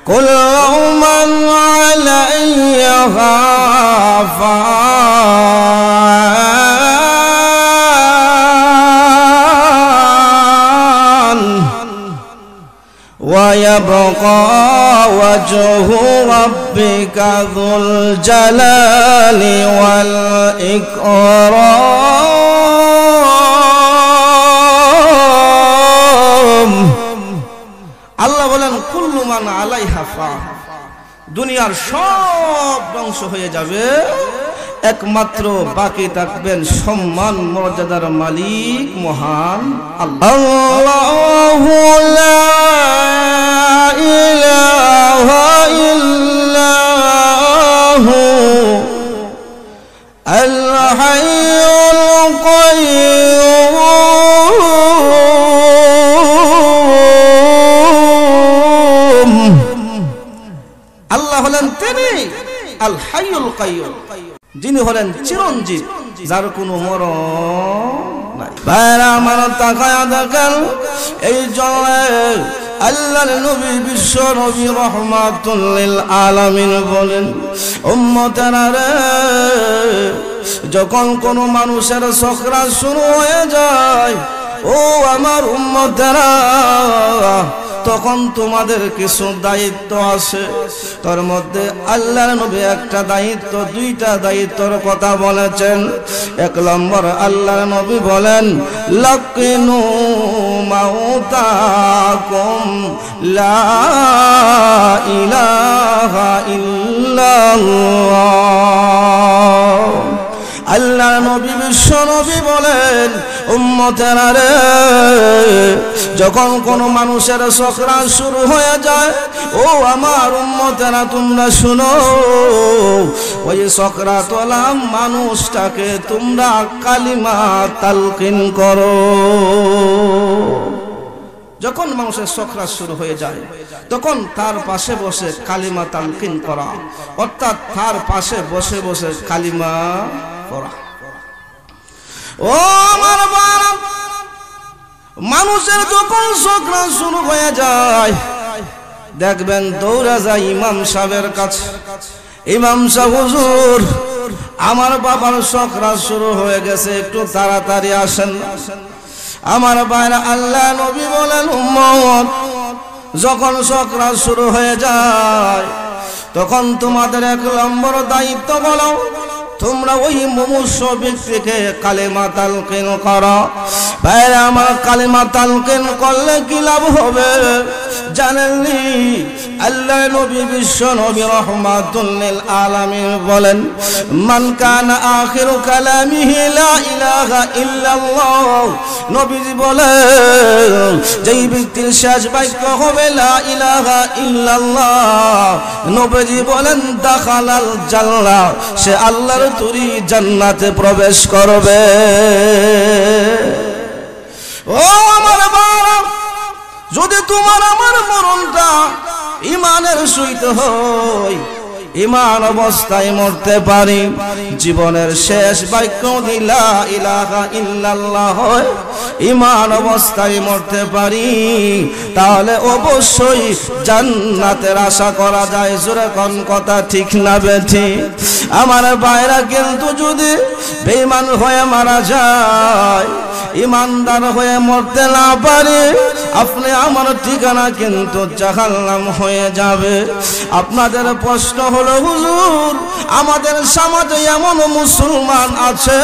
كل من عليها فان ويبقى وجه ربك ذو الجلال والإكرام আল্লাহ বলেন কুল্লু মান আলাইহা ফান, দুনিয়ার সব ধ্বংস হয়ে যাবে, একমাত্র বাকি থাকবেন সম্মান মর্যাদার মালিক মহান আল্লাহ। আল্লাহু লা ইলাহা ইল্লাহু আল হাইয়ুল কাইয়্যুম আল্লাহ হলেন তিনি আল হাইয়ুল কাইয়্যুম, যিনি হলেন চিরঞ্জীব, যার কোনো মরণ নাই। ভাইরা আমার তাকায়া দেখেন, এই জন্য আল্লাহর নবী বিশ্ব নবী রাহমাতুল লিল আলামিন বলেন, উম্মতেরা রে, যখন কোনো মানুষের সকরাত শুরু হয়ে যায়, ও আমার উম্মতেরা, তখন তোমাদের কিছু দায়িত্ব আছে। তার মধ্যে আল্লাহর নবী একটা দায়িত্ব, দুইটা দায়িত্বের কথা বলেছেন। এক নম্বর আল্লাহর নবী বলেন, লাকিনু মাউতাকুম লা ইলাহা ইল্লাল্লাহ। আল্লাহ নবী বিশ্ব নবী বলেন, উম্মতেরা রে, যখন কোন মানুষের সকরাত শুরু হয়ে যায়, ও আমার উম্মতেরা তোমরা শুনো, ওই সকরাতওয়ালা মানুষটাকে তোমরা কালিমা তালকিন করো। যখন মানুষের সকরাত শুরু হয়ে যায়, তখন তার পাশে বসে কালিমা তালকিন করা, অর্থাৎ তার পাশে বসে বসে কালিমা পড়া। ও আমার বাবা, মানুষের যখন সকরাত শুরু হয়ে যায়, দেখবেন দৌড়া যায় ইমাম সাহেবের কাছে, ইমাম সাহেব হুজুর, আমার বাবার সকরাত শুরু হয়ে গেছে, একটু তাড়াতাড়ি আসেন। আমার ভাইরা, আল্লাহ নবী বলেন, উম্মত, যখন সকরাত শুরু হয়ে যায়, তখন তোমাদের এক নম্বর দায়িত্ব বলো, তোমরা ওই মুমূর্ষ ব্যক্তিকে কালেমা তালকিন করো। ভাইরা আমার, কালেমা তালকিন করলে কি লাভ হবে জানেননি? আল্লাহ নবী বিশ্ব নবী রাহমাতুল লিল আলামিন বলেন, মান কানা আখিরু কালামিহি লা ইলাহা ইল্লাল্লাহ। নবীজি বলেন, যেই ব্যক্তির শেষ বাক্য হবে লা ইলাহা ইল্লাল্লাহ, নবীজি বলেন, দাখালাল জান্নাহ, সে আল্লাহর তৈরি জান্নাতে প্রবেশ করবে। ও আমার বাবা, যদি তোমার আমার মরণটা ইমানের সহিত হয়, ইমান অবস্থায় মরতে পারি, জীবনের শেষ বাক্য লা ইলাহা ইল্লাল্লাহ হয়, ইমান অবস্থায় মরতে পারি, তাহলে অবশ্যই জান্নাতের আশা করা যায়। জোরে কোন কথা ঠিক না বেঠি? আমার ভাইরা, কিন্তু যদি বেঈমান হয়ে মারা যায়, ইমানদার হয়ে মরতে না পারে, আপনি আমার ঠিকানা কিন্তু জাহান্নাম হয়ে যাবে। আপনাদের প্রশ্ন হলো, হুজুর, আমাদের সমাজে এমন মুসলমান আছে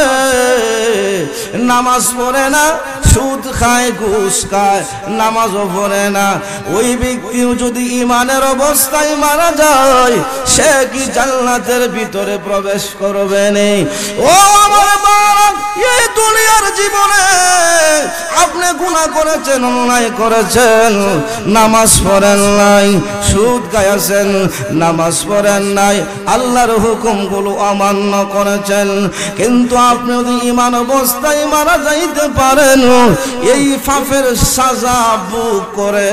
নামাজ পড়ে না, সুদ খায়, ঘুষ খায়, নামাজও পড়ে না, ওই ব্যক্তিও যদি ইমানের অবস্থায় মারা যায়, সে কি জান্নাতের ভিতরে প্রবেশ করবে না? ও আমার বাবা, এই দুনিয়ার জীবনে আপনি গুনাহ করেছেন, অন্যায় করেছেন, নামাজ পড়েন নাই, সুদ খাইছেন, নামাজ পড়েন নাই, আল্লাহর হুকুমগুলো অমান্য করেছেন, কিন্তু আপনি যদি ঈমান অবস্থায় মারা যাইতে পারেন, এই পাপের সাজা বুক করে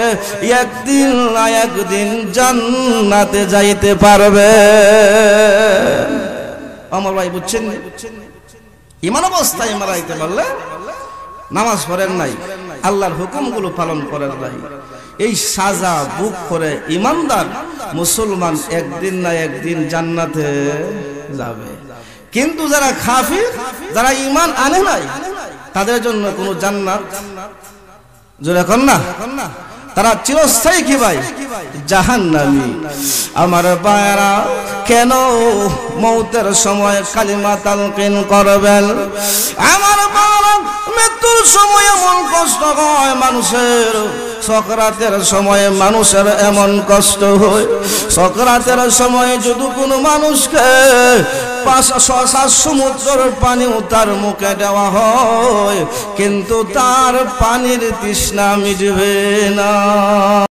একদিন না একদিন জান্নাতে যাইতে পারবে। আমার ভাই বুঝছেন, ঈমান অবস্থায় মারা যাইতে পারলে, নামাজ পড়েন নাই, আল্লাহর হুকুমগুলো পালন করেন নাই, এই সাজা বুক করে ইমানদার মুসলমান একদিন না একদিন জান্নাতে যাবে। কিন্তু যারা কাফির, যারা ঈমান আনে নাই, তাদের জন্য কোনো জান্নাত জোরে কর না, তারা চিরস্থায়ী কি ভাই? জাহান্নামী। আমার ভাইরা, কেন মৌতের সময় কালিমা তালকিন করবেন? আমার ভাইরা, মৃত্যুর সময় এমন কষ্ট হয় মানুষের, সকরাতের সময়ে মানুষের এমন কষ্ট হয়। সকরাতের সময়ে যদি কোনো মানুষকে 500 সমুদ্রের পানিও তার মুখে দেওয়া হয়, কিন্তু তার পানির তৃষ্ণা মিটবে না।